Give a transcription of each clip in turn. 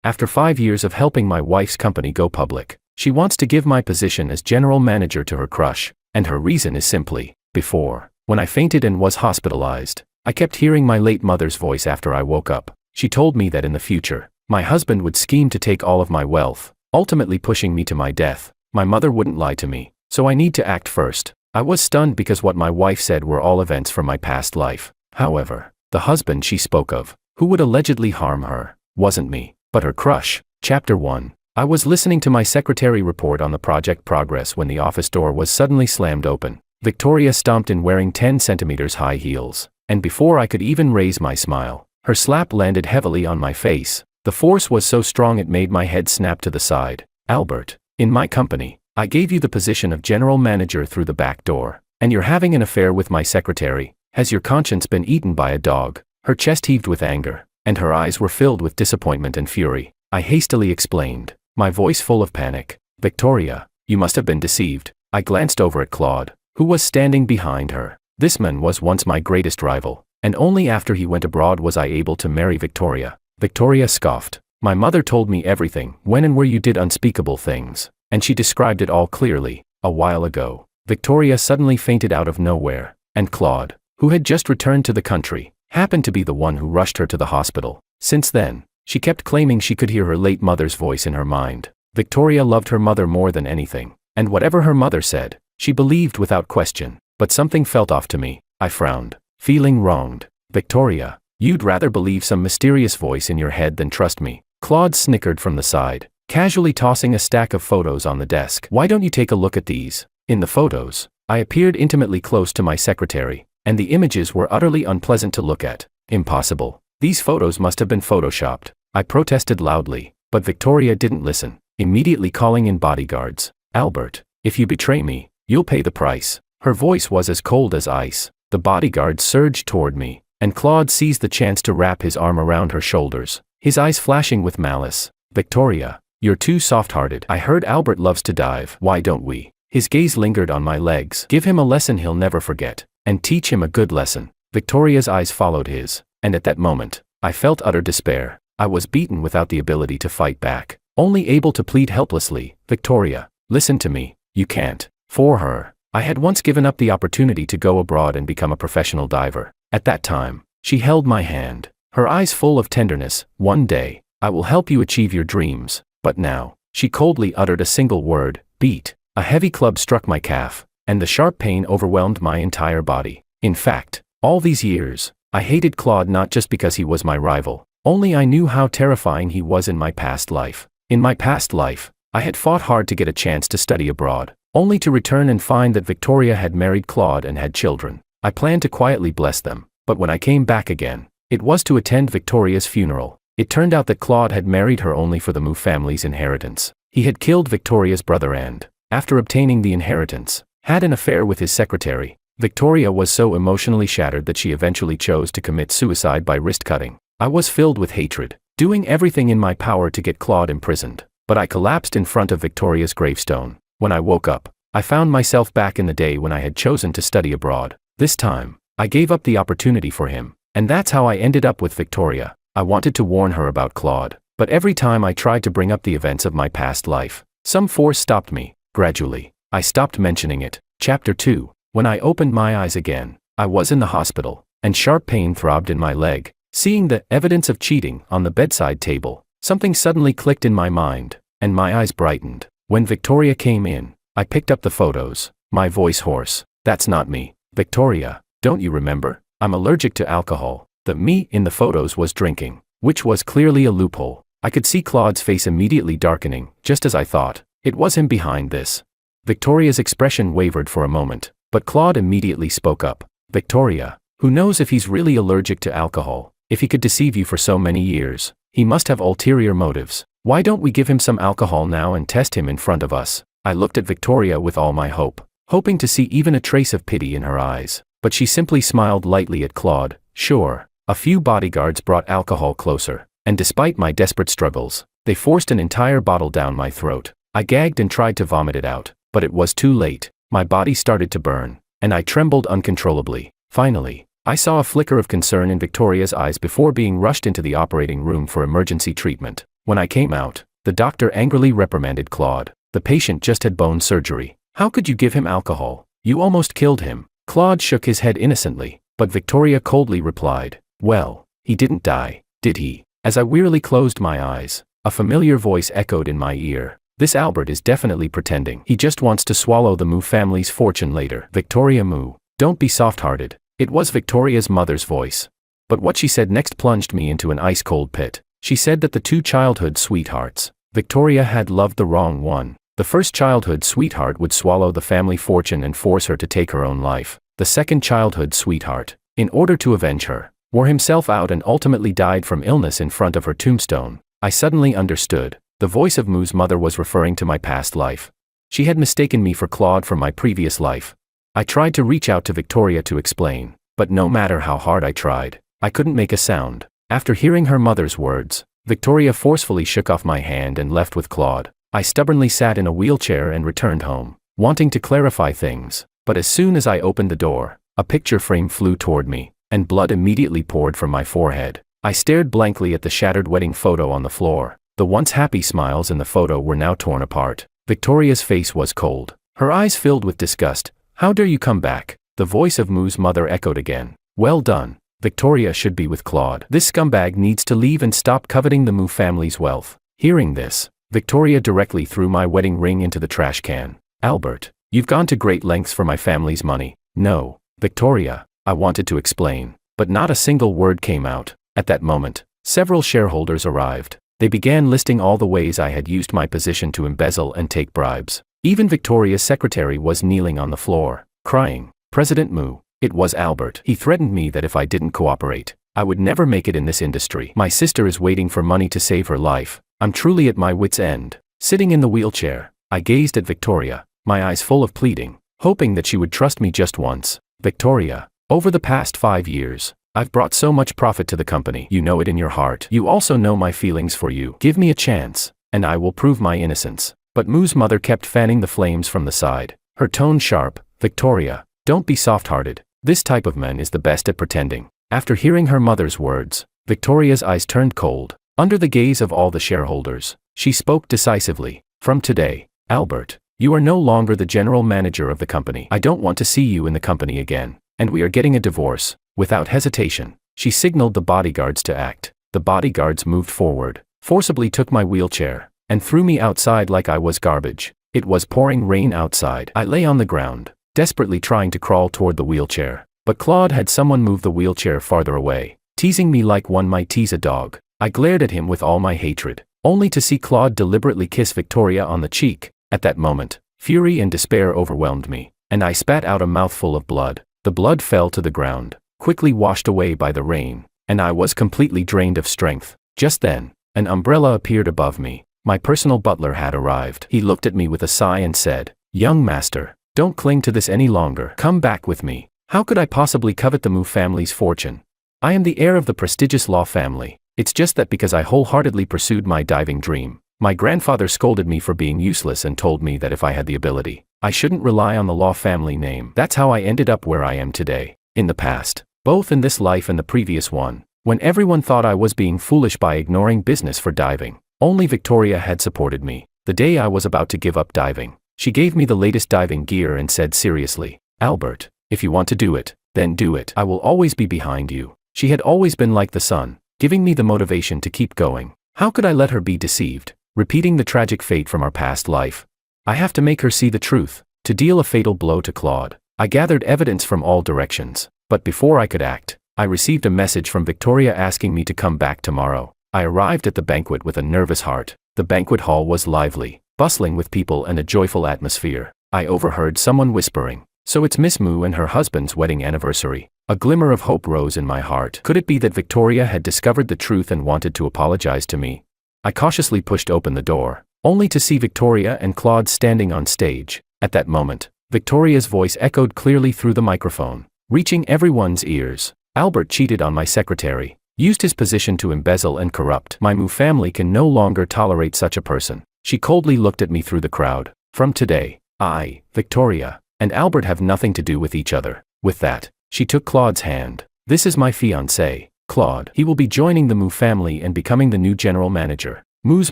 After 5 years of helping my wife's company go public, she wants to give my position as general manager to her crush, and her reason is simply, before, when I fainted and was hospitalized, I kept hearing my late mother's voice after I woke up. She told me that in the future, my husband would scheme to take all of my wealth, ultimately pushing me to my death. My mother wouldn't lie to me, so I need to act first. I was stunned because what my wife said were all events from my past life. However, the husband she spoke of, who would allegedly harm her, wasn't me, but her crush. Chapter 1. I was listening to my secretary report on the project progress when the office door was suddenly slammed open. Victoria stomped in wearing 10 centimeters high heels, and before I could even raise my smile, her slap landed heavily on my face. The force was so strong it made my head snap to the side. Albert, in my company, I gave you the position of general manager through the back door, and you're having an affair with my secretary. Has your conscience been eaten by a dog? Her chest heaved with anger, and her eyes were filled with disappointment and fury. I hastily explained, my voice full of panic. Victoria, you must have been deceived. I glanced over at Claude, who was standing behind her. This man was once my greatest rival, and only after he went abroad was I able to marry Victoria. Victoria scoffed. My mother told me everything, when and where you did unspeakable things, and she described it all clearly. A while ago, Victoria suddenly fainted out of nowhere, and Claude, who had just returned to the country, happened to be the one who rushed her to the hospital. Since then, she kept claiming she could hear her late mother's voice in her mind. Victoria loved her mother more than anything, and whatever her mother said, she believed without question. But something felt off to me. I frowned, feeling wronged. Victoria, you'd rather believe some mysterious voice in your head than trust me. Claude snickered from the side, casually tossing a stack of photos on the desk. Why don't you take a look at these? In the photos, I appeared intimately close to my secretary, and the images were utterly unpleasant to look at. Impossible. These photos must have been photoshopped. I protested loudly, but Victoria didn't listen, immediately calling in bodyguards. Albert, if you betray me, you'll pay the price. Her voice was as cold as ice. The bodyguards surged toward me, and Claude seized the chance to wrap his arm around her shoulders, his eyes flashing with malice. Victoria, you're too soft-hearted. I heard Albert loves to dive. Why don't we? His gaze lingered on my legs. Give him a lesson he'll never forget, and teach him a good lesson. Victoria's eyes followed his, and at that moment, I felt utter despair. I was beaten without the ability to fight back, only able to plead helplessly. Victoria, listen to me. You can't. For her, I had once given up the opportunity to go abroad and become a professional diver. At that time, she held my hand, her eyes full of tenderness. One day, I will help you achieve your dreams. But now, she coldly uttered a single word, beat. A heavy club struck my calf, and the sharp pain overwhelmed my entire body. In fact, all these years, I hated Claude not just because he was my rival, only I knew how terrifying he was in my past life. In my past life, I had fought hard to get a chance to study abroad, only to return and find that Victoria had married Claude and had children. I planned to quietly bless them, but when I came back again, it was to attend Victoria's funeral. It turned out that Claude had married her only for the Mu family's inheritance. He had killed Victoria's brother and, after obtaining the inheritance, had an affair with his secretary. Victoria was so emotionally shattered that she eventually chose to commit suicide by wrist cutting. I was filled with hatred, doing everything in my power to get Claude imprisoned, but I collapsed in front of Victoria's gravestone. When I woke up, I found myself back in the day when I had chosen to study abroad. This time, I gave up the opportunity for him, and that's how I ended up with Victoria. I wanted to warn her about Claude, but every time I tried to bring up the events of my past life, some force stopped me. Gradually, I stopped mentioning it. Chapter 2. When I opened my eyes again, I was in the hospital, and sharp pain throbbed in my leg. Seeing the evidence of cheating on the bedside table, something suddenly clicked in my mind, and my eyes brightened. When Victoria came in, I picked up the photos, my voice hoarse. That's not me. Victoria, don't you remember? I'm allergic to alcohol. The me in the photos was drinking, which was clearly a loophole. I could see Claude's face immediately darkening, just as I thought. It was him behind this. Victoria's expression wavered for a moment, but Claude immediately spoke up. Victoria, who knows if he's really allergic to alcohol? If he could deceive you for so many years, he must have ulterior motives. Why don't we give him some alcohol now and test him in front of us? I looked at Victoria with all my hope, hoping to see even a trace of pity in her eyes, but she simply smiled lightly at Claude. Sure. A few bodyguards brought alcohol closer, and despite my desperate struggles, they forced an entire bottle down my throat. I gagged and tried to vomit it out, but it was too late. My body started to burn, and I trembled uncontrollably. Finally, I saw a flicker of concern in Victoria's eyes before being rushed into the operating room for emergency treatment. When I came out, the doctor angrily reprimanded Claude. The patient just had bone surgery. How could you give him alcohol? You almost killed him. Claude shook his head innocently, but Victoria coldly replied, "Well, he didn't die, did he?" As I wearily closed my eyes, a familiar voice echoed in my ear. "This Albert is definitely pretending. He just wants to swallow the Moo family's fortune later." Victoria Moo, don't be soft-hearted. It was Victoria's mother's voice. But what she said next plunged me into an ice-cold pit. She said that the two childhood sweethearts, Victoria had loved the wrong one. The first childhood sweetheart would swallow the family fortune and force her to take her own life. The second childhood sweetheart, in order to avenge her, wore himself out and ultimately died from illness in front of her tombstone. I suddenly understood. The voice of Moo's mother was referring to my past life. She had mistaken me for Claude from my previous life. I tried to reach out to Victoria to explain, but no matter how hard I tried, I couldn't make a sound. After hearing her mother's words, Victoria forcefully shook off my hand and left with Claude. I stubbornly sat in a wheelchair and returned home, wanting to clarify things, but as soon as I opened the door, a picture frame flew toward me, and blood immediately poured from my forehead. I stared blankly at the shattered wedding photo on the floor. The once happy smiles in the photo were now torn apart. Victoria's face was cold, her eyes filled with disgust. "How dare you come back?" The voice of Moo's mother echoed again. "Well done. Victoria should be with Claude. This scumbag needs to leave and stop coveting the Moo family's wealth." Hearing this, Victoria directly threw my wedding ring into the trash can. "Albert, you've gone to great lengths for my family's money." "No, Victoria," I wanted to explain, but not a single word came out. At that moment, several shareholders arrived. They began listing all the ways I had used my position to embezzle and take bribes. Even Victoria's secretary was kneeling on the floor, crying, "President Moo, it was Albert. He threatened me that if I didn't cooperate, I would never make it in this industry. My sister is waiting for money to save her life. I'm truly at my wit's end." Sitting in the wheelchair, I gazed at Victoria, my eyes full of pleading, hoping that she would trust me just once. "Victoria, over the past 5 years, I've brought so much profit to the company. You know it in your heart. You also know my feelings for you. Give me a chance, and I will prove my innocence." But Moo's mother kept fanning the flames from the side, her tone sharp. "Victoria, don't be soft-hearted. This type of man is the best at pretending." After hearing her mother's words, Victoria's eyes turned cold. Under the gaze of all the shareholders, she spoke decisively. "From today, Albert, you are no longer the general manager of the company. I don't want to see you in the company again, and we are getting a divorce." Without hesitation, she signaled the bodyguards to act. The bodyguards moved forward, forcibly took my wheelchair, and threw me outside like I was garbage. It was pouring rain outside. I lay on the ground, desperately trying to crawl toward the wheelchair, but Claude had someone move the wheelchair farther away, teasing me like one might tease a dog. I glared at him with all my hatred, only to see Claude deliberately kiss Victoria on the cheek. At that moment, fury and despair overwhelmed me, and I spat out a mouthful of blood. The blood fell to the ground, quickly washed away by the rain, and I was completely drained of strength. Just then, an umbrella appeared above me. My personal butler had arrived. He looked at me with a sigh and said, "Young master, don't cling to this any longer. Come back with me." How could I possibly covet the Moo family's fortune? I am the heir of the prestigious Law family. It's just that because I wholeheartedly pursued my diving dream, my grandfather scolded me for being useless and told me that if I had the ability, I shouldn't rely on the Law family name. That's how I ended up where I am today. In the past, both in this life and the previous one, when everyone thought I was being foolish by ignoring business for diving, only Victoria had supported me. The day I was about to give up diving, she gave me the latest diving gear and said seriously, "Albert, if you want to do it, then do it. I will always be behind you." She had always been like the sun, giving me the motivation to keep going. How could I let her be deceived, repeating the tragic fate from our past life? I have to make her see the truth, to deal a fatal blow to Claude. I gathered evidence from all directions, but before I could act, I received a message from Victoria asking me to come back tomorrow. I arrived at the banquet with a nervous heart. The banquet hall was lively, bustling with people and a joyful atmosphere. I overheard someone whispering, "So it's Miss Moo and her husband's wedding anniversary." A glimmer of hope rose in my heart. Could it be that Victoria had discovered the truth and wanted to apologize to me? I cautiously pushed open the door, only to see Victoria and Claude standing on stage. At that moment, Victoria's voice echoed clearly through the microphone, reaching everyone's ears. "Albert cheated on my secretary, used his position to embezzle and corrupt. My Moo family can no longer tolerate such a person." She coldly looked at me through the crowd. "From today, I, Victoria, and Albert have nothing to do with each other." With that, she took Claude's hand. "This is my fiancé, Claude. He will be joining the Moo family and becoming the new general manager." Moo's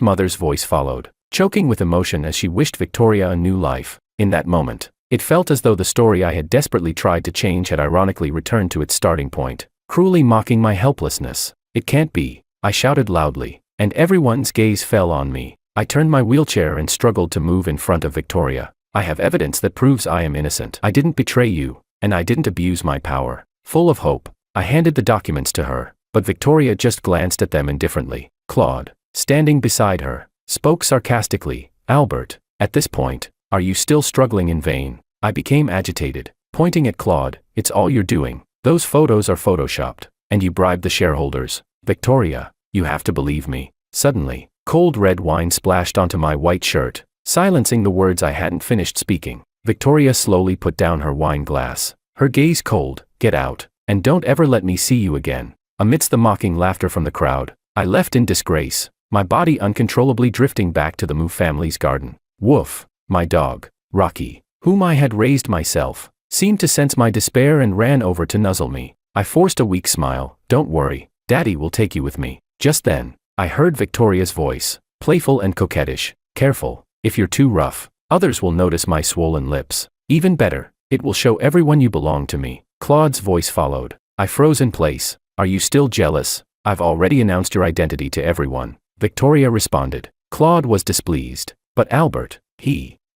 mother's voice followed, choking with emotion as she wished Victoria a new life. In that moment, it felt as though the story I had desperately tried to change had ironically returned to its starting point, cruelly mocking my helplessness. It can't be, I shouted loudly, and everyone's gaze fell on me. I turned my wheelchair and struggled to move in front of Victoria. I have evidence that proves I am innocent. I didn't betray you, and I didn't abuse my power. Full of hope, I handed the documents to her, but Victoria just glanced at them indifferently. Claude, standing beside her, spoke sarcastically, "Albert, at this point, are you still struggling in vain?" I became agitated, pointing at Claude. "It's all you're doing. Those photos are photoshopped, and you bribed the shareholders. Victoria, you have to believe me." Suddenly, cold red wine splashed onto my white shirt, silencing the words I hadn't finished speaking. Victoria slowly put down her wine glass, her gaze cold. "Get out, and don't ever let me see you again." Amidst the mocking laughter from the crowd, I left in disgrace, my body uncontrollably drifting back to the Moo family's garden. Woof, my dog, Rocky, whom I had raised myself, seemed to sense my despair and ran over to nuzzle me. I forced a weak smile. "Don't worry, Daddy will take you with me." Just then, I heard Victoria's voice, playful and coquettish. "Careful, if you're too rough, others will notice my swollen lips. Even better, it will show everyone you belong to me." Claude's voice followed. I froze in place. "Are you still jealous? I've already announced your identity to everyone," Victoria responded. Claude was displeased. "But Albert,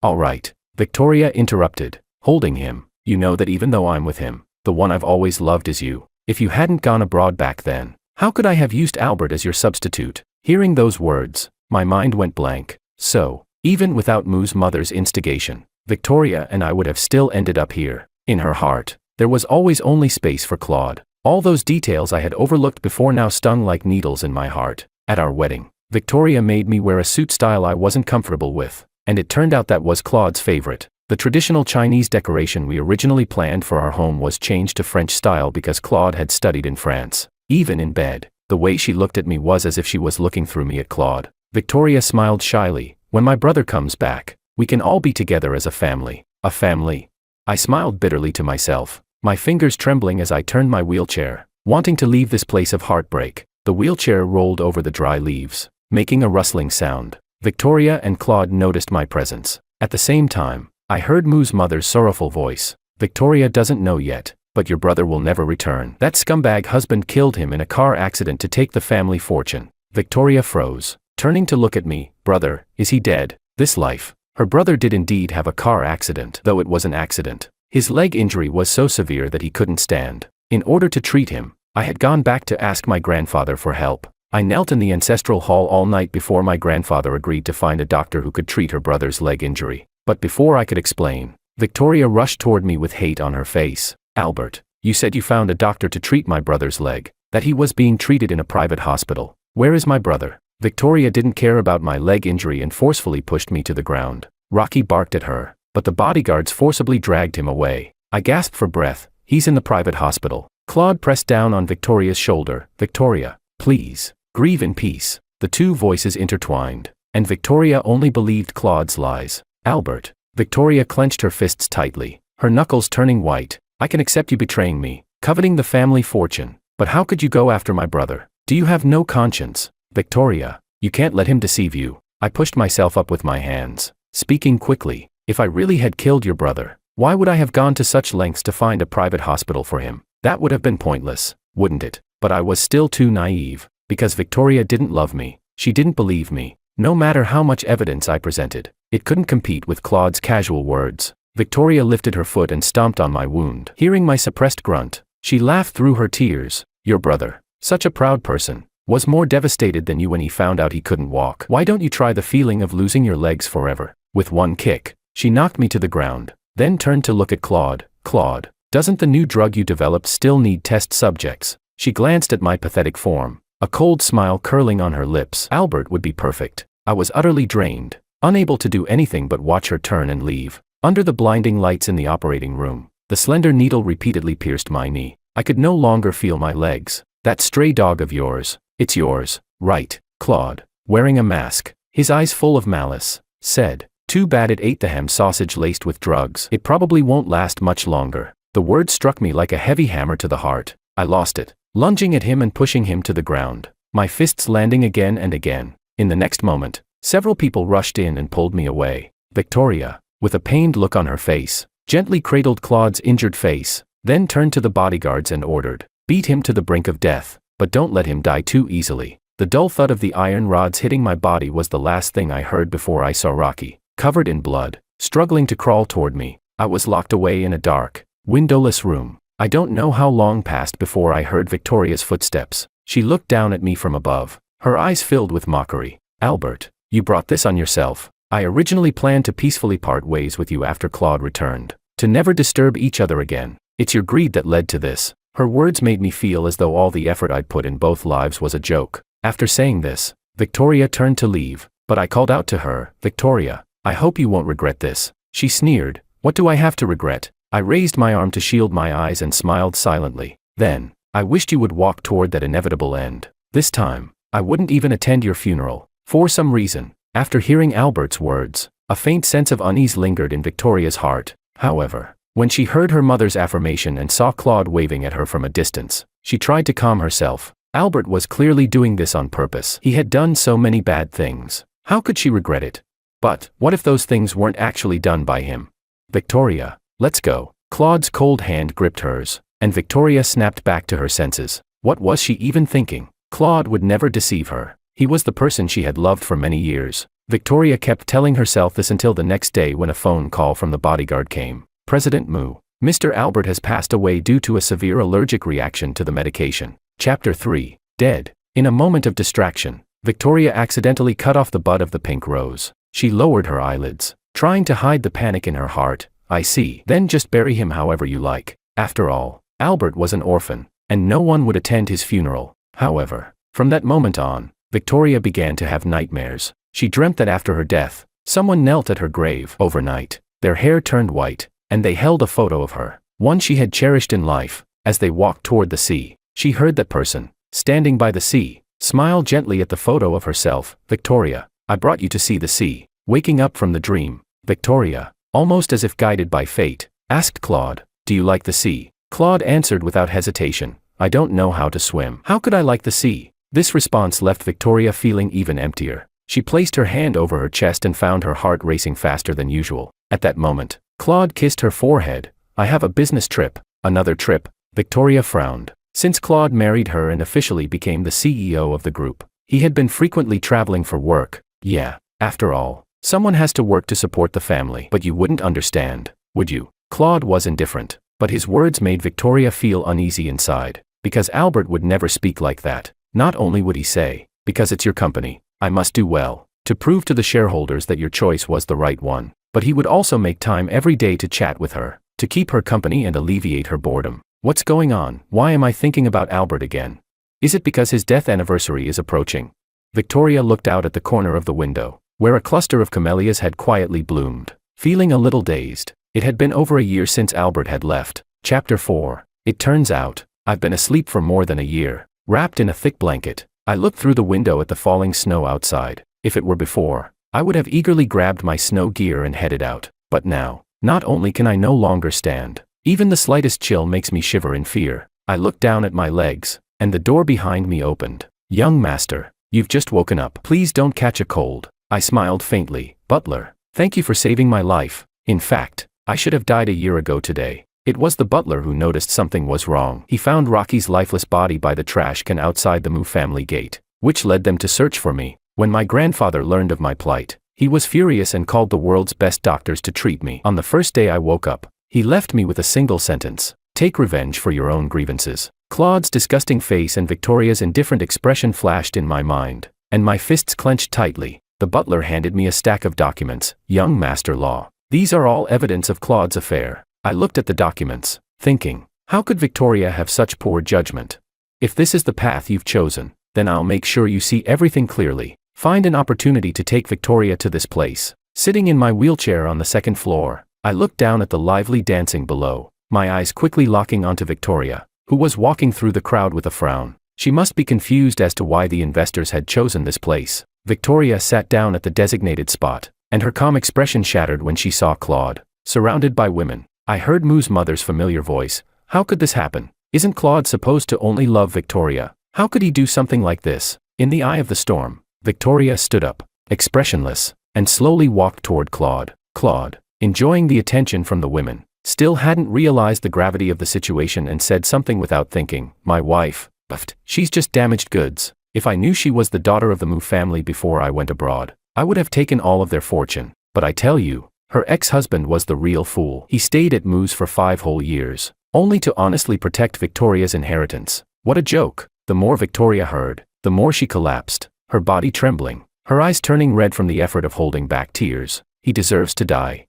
all right," Victoria interrupted, holding him. "You know that even though I'm with him, the one I've always loved is you. If you hadn't gone abroad back then, how could I have used Albert as your substitute?" Hearing those words, my mind went blank. So, even without Moo's mother's instigation, Victoria and I would have still ended up here. In her heart, there was always only space for Claude. All those details I had overlooked before now stung like needles in my heart. At our wedding, Victoria made me wear a suit style I wasn't comfortable with, and it turned out that was Claude's favorite. The traditional Chinese decoration we originally planned for our home was changed to French style because Claude had studied in France. Even in bed, the way she looked at me was as if she was looking through me at Claude. Victoria smiled shyly. "When my brother comes back, we can all be together as a family." A family? I smiled bitterly to myself, my fingers trembling as I turned my wheelchair, wanting to leave this place of heartbreak. The wheelchair rolled over the dry leaves, making a rustling sound. Victoria and Claude noticed my presence. At the same time, I heard Moo's mother's sorrowful voice. "Victoria doesn't know yet, but your brother will never return. That scumbag husband killed him in a car accident to take the family fortune." Victoria froze, turning to look at me. "Brother, is he dead?" This life. Her brother did indeed have a car accident, though it was an accident. His leg injury was so severe that he couldn't stand. In order to treat him, I had gone back to ask my grandfather for help. I knelt in the ancestral hall all night before my grandfather agreed to find a doctor who could treat her brother's leg injury. But before I could explain, Victoria rushed toward me with hate on her face. "Albert, you said you found a doctor to treat my brother's leg, that he was being treated in a private hospital. Where is my brother?" Victoria didn't care about my leg injury and forcefully pushed me to the ground. Rocky barked at her, but the bodyguards forcibly dragged him away. I gasped for breath. "He's in the private hospital." Claude pressed down on Victoria's shoulder. "Victoria, please, grieve in peace." The two voices intertwined, and Victoria only believed Claude's lies. "Albert." Victoria clenched her fists tightly, her knuckles turning white. "I can accept you betraying me, coveting the family fortune, but how could you go after my brother? Do you have no conscience?" "Victoria, you can't let him deceive you." I pushed myself up with my hands, speaking quickly. "If I really had killed your brother, why would I have gone to such lengths to find a private hospital for him? That would have been pointless, wouldn't it?" But I was still too naive, because Victoria didn't love me. She didn't believe me. No matter how much evidence I presented, it couldn't compete with Claude's casual words. Victoria lifted her foot and stomped on my wound. Hearing my suppressed grunt, she laughed through her tears. "Your brother, such a proud person, was more devastated than you when he found out he couldn't walk. Why don't you try the feeling of losing your legs forever?" With one kick, she knocked me to the ground, then turned to look at Claude. "Claude, doesn't the new drug you developed still need test subjects?" She glanced at my pathetic form, a cold smile curling on her lips. "Albert would be perfect." I was utterly drained, unable to do anything but watch her turn and leave. Under the blinding lights in the operating room, the slender needle repeatedly pierced my knee. I could no longer feel my legs. "That stray dog of yours, it's yours, right?" Claude, wearing a mask, his eyes full of malice, said. "Too bad it ate the ham sausage laced with drugs. It probably won't last much longer." The word struck me like a heavy hammer to the heart. I lost it, lunging at him and pushing him to the ground, my fists landing again and again. In the next moment, several people rushed in and pulled me away. Victoria, with a pained look on her face, gently cradled Claude's injured face, then turned to the bodyguards and ordered, "Beat him to the brink of death, but don't let him die too easily." The dull thud of the iron rods hitting my body was the last thing I heard before I saw Rocky, covered in blood, struggling to crawl toward me. I was locked away in a dark, windowless room. I don't know how long passed before I heard Victoria's footsteps. She looked down at me from above, her eyes filled with mockery. "Albert, you brought this on yourself. I originally planned to peacefully part ways with you after Claude returned, to never disturb each other again. It's your greed that led to this." Her words made me feel as though all the effort I'd put in both lives was a joke. After saying this, Victoria turned to leave, but I called out to her, "Victoria, I hope you won't regret this." She sneered, "What do I have to regret?" I raised my arm to shield my eyes and smiled silently. "Then, I wished you would walk toward that inevitable end. This time, I wouldn't even attend your funeral." For some reason, after hearing Albert's words, a faint sense of unease lingered in Victoria's heart. However, when she heard her mother's affirmation and saw Claude waving at her from a distance, she tried to calm herself. Albert was clearly doing this on purpose. He had done so many bad things. How could she regret it? But, what if those things weren't actually done by him? "Victoria, let's go." Claude's cold hand gripped hers, and Victoria snapped back to her senses. What was she even thinking? Claude would never deceive her. He was the person she had loved for many years. Victoria kept telling herself this until the next day when a phone call from the bodyguard came. "President Mu, Mr. Albert has passed away due to a severe allergic reaction to the medication." Chapter 3. Dead. In a moment of distraction, Victoria accidentally cut off the bud of the pink rose. She lowered her eyelids, trying to hide the panic in her heart. "I see. Then just bury him however you like." After all, Albert was an orphan, and no one would attend his funeral. However, from that moment on, Victoria began to have nightmares. She dreamt that after her death, someone knelt at her grave overnight. Their hair turned white, and they held a photo of her, one she had cherished in life. As they walked toward the sea, she heard that person, standing by the sea, smile gently at the photo of herself. "Victoria, I brought you to see the sea." Waking up from the dream, Victoria, almost as if guided by fate, asked Claude, "Do you like the sea?" Claude answered without hesitation, "I don't know how to swim." "How could I like the sea?" This response left Victoria feeling even emptier. She placed her hand over her chest and found her heart racing faster than usual. At that moment, Claude kissed her forehead. "I have a business trip." "Another trip?" Victoria frowned. Since Claude married her and officially became the CEO of the group, he had been frequently traveling for work. "Yeah, after all, someone has to work to support the family." "But you wouldn't understand, would you?" Claude was indifferent, but his words made Victoria feel uneasy inside, because Albert would never speak like that. Not only would he say, "Because it's your company, I must do well, to prove to the shareholders that your choice was the right one," but he would also make time every day to chat with her, to keep her company and alleviate her boredom. What's going on? Why am I thinking about Albert again? Is it because his death anniversary is approaching? Victoria looked out at the corner of the window, where a cluster of camellias had quietly bloomed. Feeling a little dazed, it had been over a year since Albert had left. Chapter 4. It turns out, I've been asleep for more than a year, wrapped in a thick blanket. I looked through the window at the falling snow outside. If it were before, I would have eagerly grabbed my snow gear and headed out. But now, not only can I no longer stand, even the slightest chill makes me shiver in fear. I looked down at my legs, and the door behind me opened. "Young master, you've just woken up. Please don't catch a cold." I smiled faintly. "Butler, thank you for saving my life. In fact, I should have died a year ago today." It was the butler who noticed something was wrong. He found Rocky's lifeless body by the trash can outside the Mu family gate, which led them to search for me. When my grandfather learned of my plight, he was furious and called the world's best doctors to treat me. On the first day I woke up, he left me with a single sentence: "Take revenge for your own grievances." Claude's disgusting face and Victoria's indifferent expression flashed in my mind, and my fists clenched tightly. The butler handed me a stack of documents. "Young Master Law, these are all evidence of Claude's affair." I looked at the documents, thinking, how could Victoria have such poor judgment? If this is the path you've chosen, then I'll make sure you see everything clearly. Find an opportunity to take Victoria to this place. Sitting in my wheelchair on the second floor, I looked down at the lively dancing below, my eyes quickly locking onto Victoria, who was walking through the crowd with a frown. She must be confused as to why the investors had chosen this place. Victoria sat down at the designated spot, and her calm expression shattered when she saw Claude, surrounded by women. I heard Mu's mother's familiar voice. "How could this happen? Isn't Claude supposed to only love Victoria? How could he do something like this?" In the eye of the storm, Victoria stood up, expressionless, and slowly walked toward Claude. Claude, enjoying the attention from the women, still hadn't realized the gravity of the situation and said something without thinking. My wife, buffed. She's just damaged goods. If I knew she was the daughter of the Mu family before I went abroad, I would have taken all of their fortune. But I tell you, her ex-husband was the real fool. He stayed at Mu's for 5 whole years, only to honestly protect Victoria's inheritance. What a joke. The more Victoria heard, the more she collapsed, her body trembling, her eyes turning red from the effort of holding back tears. He deserves to die.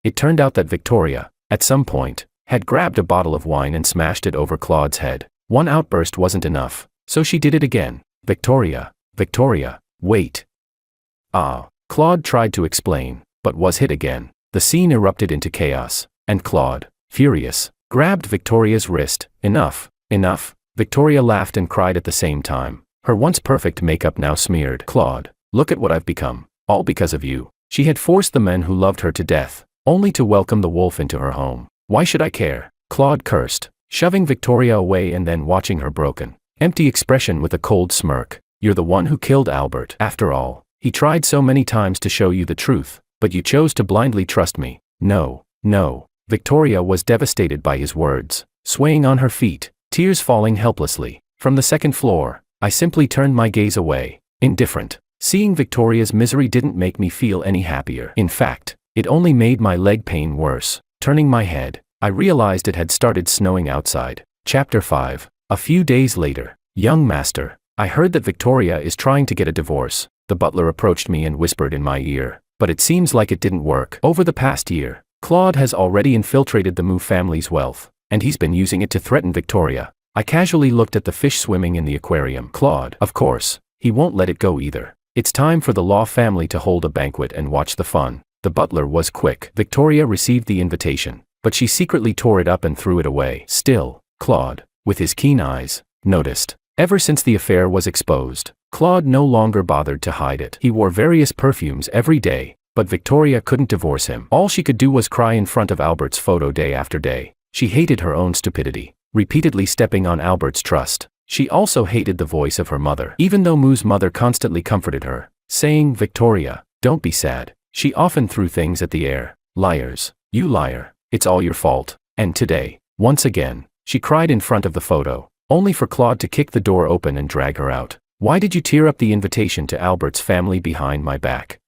It turned out that Victoria, at some point, had grabbed a bottle of wine and smashed it over Claude's head. One outburst wasn't enough, so she did it again. Victoria, wait. Claude tried to explain, but was hit again. The scene erupted into chaos, and Claude, furious, grabbed Victoria's wrist. Enough. Victoria laughed and cried at the same time, her once perfect makeup now smeared. Claude, look at what I've become, all because of you. She had forced the men who loved her to death, only to welcome the wolf into her home. Why should I care? Claude cursed, shoving Victoria away and then watching her broken, empty expression with a cold smirk. You're the one who killed Albert. After all, he tried so many times to show you the truth, but you chose to blindly trust me. No. Victoria was devastated by his words, swaying on her feet, tears falling helplessly. From the second floor, I simply turned my gaze away, indifferent. Seeing Victoria's misery didn't make me feel any happier. In fact, it only made my leg pain worse. Turning my head, I realized it had started snowing outside. Chapter 5. A few days later. Young master, I heard that Victoria is trying to get a divorce. The butler approached me and whispered in my ear, but it seems like it didn't work. Over the past year, Claude has already infiltrated the Mu family's wealth, and he's been using it to threaten Victoria. I casually looked at the fish swimming in the aquarium. Claude, of course, he won't let it go either. It's time for the Law family to hold a banquet and watch the fun. The butler was quick. Victoria received the invitation, but she secretly tore it up and threw it away. Still, Claude, with his keen eyes, noticed. Ever since the affair was exposed, Claude no longer bothered to hide it. He wore various perfumes every day, but Victoria couldn't divorce him. All she could do was cry in front of Albert's photo day after day. She hated her own stupidity, repeatedly stepping on Albert's trust. She also hated the voice of her mother. Even though Mu's mother constantly comforted her, saying, Victoria, don't be sad, she often threw things at the air. Liars, you liar, it's all your fault. And today, once again, she cried in front of the photo, only for Claude to kick the door open and drag her out. Why did you tear up the invitation to Albert's family behind my back?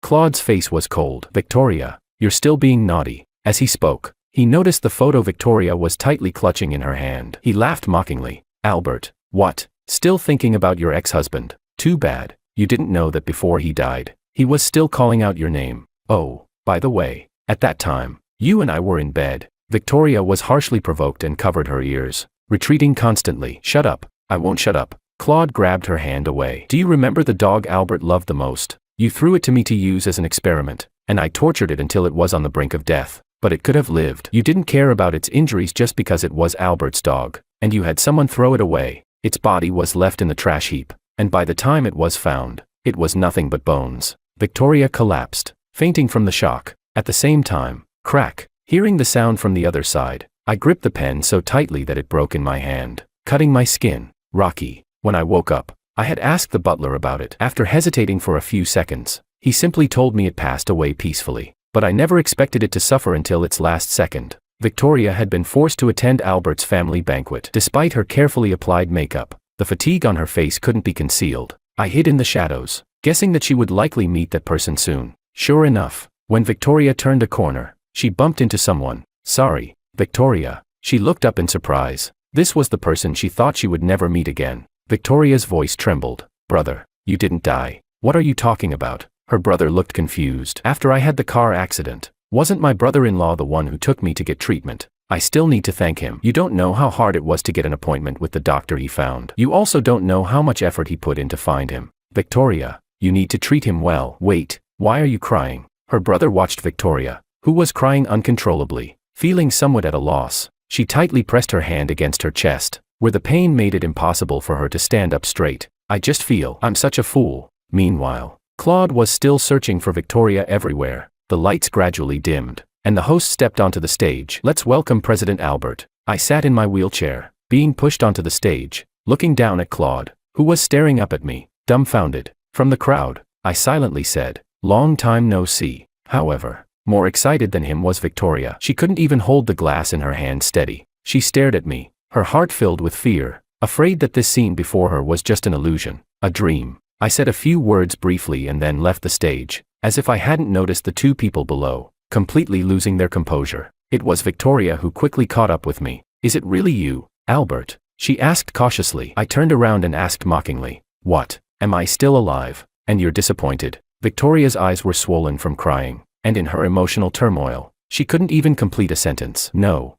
Claude's face was cold. Victoria, you're still being naughty. As he spoke, he noticed the photo Victoria was tightly clutching in her hand. He laughed mockingly. Albert, what? Still thinking about your ex-husband? Too bad, you didn't know that before he died, he was still calling out your name. Oh, by the way, at that time, you and I were in bed. Victoria was harshly provoked and covered her ears, retreating constantly. Shut up, I won't shut up. Claude grabbed her hand away. Do you remember the dog Albert loved the most? You threw it to me to use as an experiment, and I tortured it until it was on the brink of death. But it could have lived. You didn't care about its injuries just because it was Albert's dog, and you had someone throw it away. Its body was left in the trash heap, and by the time it was found, it was nothing but bones. Victoria collapsed, fainting from the shock. At the same time, crack, hearing the sound from the other side, I gripped the pen so tightly that it broke in my hand, cutting my skin. Rocky. When I woke up, I had asked the butler about it. After hesitating for a few seconds, he simply told me it passed away peacefully. But I never expected it to suffer until its last second. Victoria had been forced to attend Albert's family banquet. Despite her carefully applied makeup, the fatigue on her face couldn't be concealed. I hid in the shadows, guessing that she would likely meet that person soon. Sure enough, when Victoria turned a corner, she bumped into someone. Sorry, Victoria. She looked up in surprise. This was the person she thought she would never meet again. Victoria's voice trembled. Brother, you didn't die. What are you talking about? Her brother looked confused. After I had the car accident, wasn't my brother-in-law the one who took me to get treatment? I still need to thank him. You don't know how hard it was to get an appointment with the doctor he found. You also don't know how much effort he put in to find him. Victoria, you need to treat him well. Wait, why are you crying? Her brother watched Victoria, who was crying uncontrollably, feeling somewhat at a loss. She tightly pressed her hand against her chest, where the pain made it impossible for her to stand up straight. I just feel I'm such a fool. Meanwhile, Claude was still searching for Victoria everywhere. The lights gradually dimmed, and the host stepped onto the stage. Let's welcome President Albert. I sat in my wheelchair, being pushed onto the stage, looking down at Claude, who was staring up at me. dumbfounded. From the crowd, I silently said, "Long time no see." However, more excited than him was Victoria. She couldn't even hold the glass in her hand steady. She stared at me, her heart filled with fear, afraid that this scene before her was just an illusion, a dream. I said a few words briefly and then left the stage, as if I hadn't noticed the two people below, completely losing their composure. It was Victoria who quickly caught up with me. "Is it really you, Albert?" she asked cautiously. I turned around and asked mockingly, "What? Am I still alive? And you're disappointed?" Victoria's eyes were swollen from crying, and in her emotional turmoil, she couldn't even complete a sentence. "No,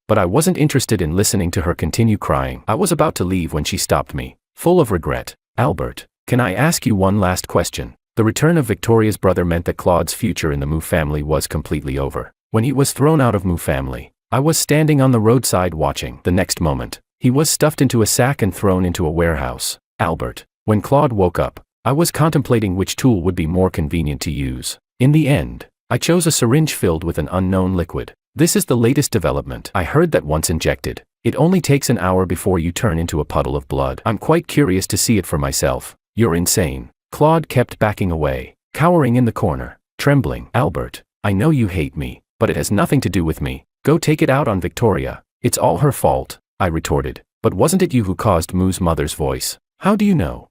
But I wasn't interested in listening to her continue crying. I was about to leave when she stopped me, full of regret. "Albert, can I ask you one last question?" The return of Victoria's brother meant that Claude's future in the Moo family was completely over. When he was thrown out of Moo family, I was standing on the roadside watching. The next moment, he was stuffed into a sack and thrown into a warehouse. "Albert, when Claude woke up, I was contemplating which tool would be more convenient to use. In the end, I chose a syringe filled with an unknown liquid. This is the latest development. I heard that once injected, it only takes an hour before you turn into a puddle of blood. I'm quite curious to see it for myself." "You're insane." Claude kept backing away, cowering in the corner, trembling. "Albert, I know you hate me, but it has nothing to do with me. Go take it out on Victoria. It's all her fault," I retorted. "But wasn't it you who caused Moo's mother's voice? How do you know?"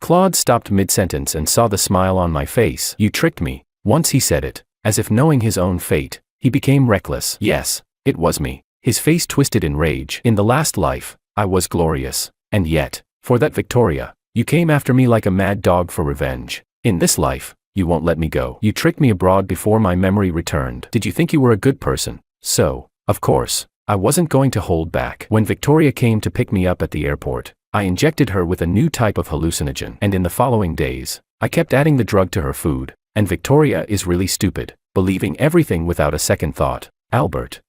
Claude stopped mid-sentence and saw the smile on my face. "You tricked me." Once he said it, as if knowing his own fate, he became reckless. "Yes, it was me." His face twisted in rage. "In the last life, I was glorious. And yet, for that Victoria, you came after me like a mad dog for revenge. In this life, you won't let me go. You tricked me abroad before my memory returned. Did you think you were a good person? So, of course, I wasn't going to hold back. When Victoria came to pick me up at the airport, I injected her with a new type of hallucinogen. And in the following days, I kept adding the drug to her food. And Victoria is really stupid, believing everything without a second thought." Albert,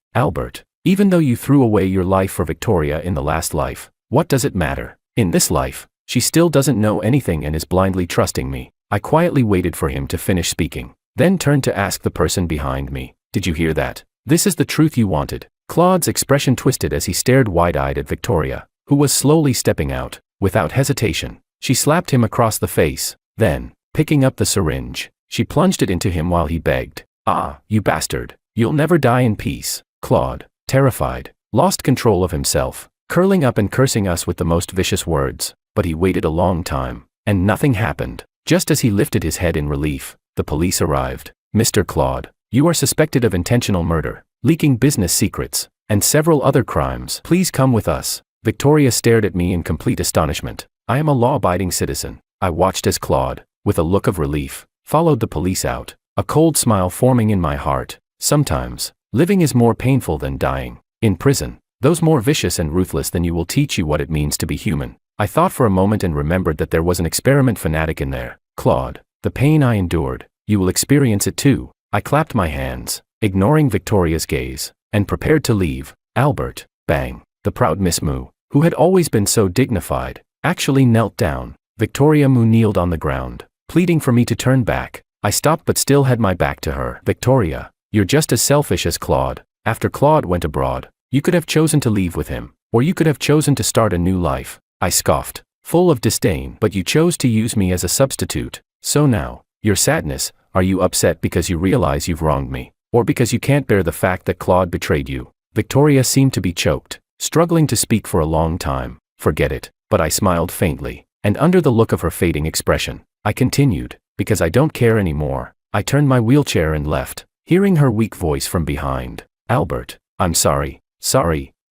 even though you threw away your life for Victoria in the last life, what does it matter? In this life, she still doesn't know anything and is blindly trusting me." I quietly waited for him to finish speaking, then turned to ask the person behind me, "Did you hear that? This is the truth you wanted." Claude's expression twisted as he stared wide-eyed at Victoria, who was slowly stepping out. Without hesitation, she slapped him across the face. Then, picking up the syringe, she plunged it into him while he begged, "Ah, you bastard, you'll never die in peace." Claude, terrified, lost control of himself, curling up and cursing us with the most vicious words. But he waited a long time, and nothing happened. Just as he lifted his head in relief, the police arrived. "Mr. Claude, you are suspected of intentional murder, leaking business secrets, and several other crimes. Please come with us." Victoria stared at me in complete astonishment. I am a law-abiding citizen. I watched as Claude, with a look of relief, followed the police out, a cold smile forming in my heart. Sometimes, living is more painful than dying. In prison, those more vicious and ruthless than you will teach you what it means to be human. I thought for a moment and remembered that there was an experiment fanatic in there. "Claude, the pain I endured, you will experience it too." I clapped my hands, ignoring Victoria's gaze, and prepared to leave. "Albert," bang. The proud Miss Moo, who had always been so dignified, actually knelt down. Victoria Moo kneeled on the ground, pleading for me to turn back. I stopped but still had my back to her. "Victoria, you're just as selfish as Claude. After Claude went abroad, you could have chosen to leave with him, or you could have chosen to start a new life." I scoffed, full of disdain. "But you chose to use me as a substitute. So now, your sadness, are you upset because you realize you've wronged me, or because you can't bear the fact that Claude betrayed you?" Victoria seemed to be choked, struggling to speak for a long time. "Forget it." But I smiled faintly, and under the look of her fading expression, I continued, "Because I don't care anymore." I turned my wheelchair and left, hearing her weak voice from behind. "Albert, I'm sorry.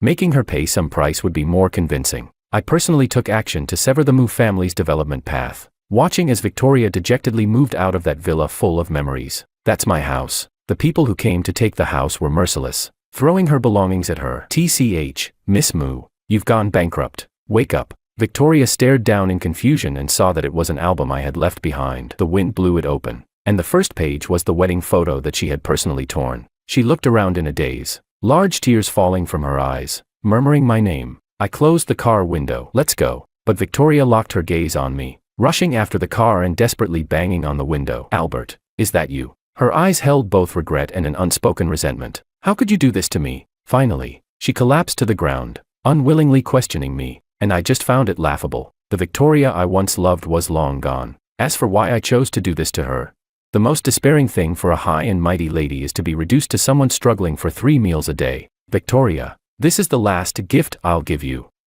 Making her pay some price would be more convincing." I personally took action to sever the Moo family's development path, watching as Victoria dejectedly moved out of that villa full of memories. "That's my house." The people who came to take the house were merciless, throwing her belongings at her. "TCH, Miss Moo, you've gone bankrupt. Wake up." Victoria stared down in confusion and saw that it was an album I had left behind. The wind blew it open, and the first page was the wedding photo that she had personally torn. She looked around in a daze, large tears falling from her eyes, murmuring my name. I closed the car window. "Let's go." But Victoria locked her gaze on me, rushing after the car and desperately banging on the window. "Albert, is that you?" Her eyes held both regret and an unspoken resentment. "How could you do this to me?" Finally, she collapsed to the ground, unwillingly questioning me, and I just found it laughable. The Victoria I once loved was long gone. As for why I chose to do this to her, the most despairing thing for a high and mighty lady is to be reduced to someone struggling for 3 meals a day. Victoria, this is the last gift I'll give you.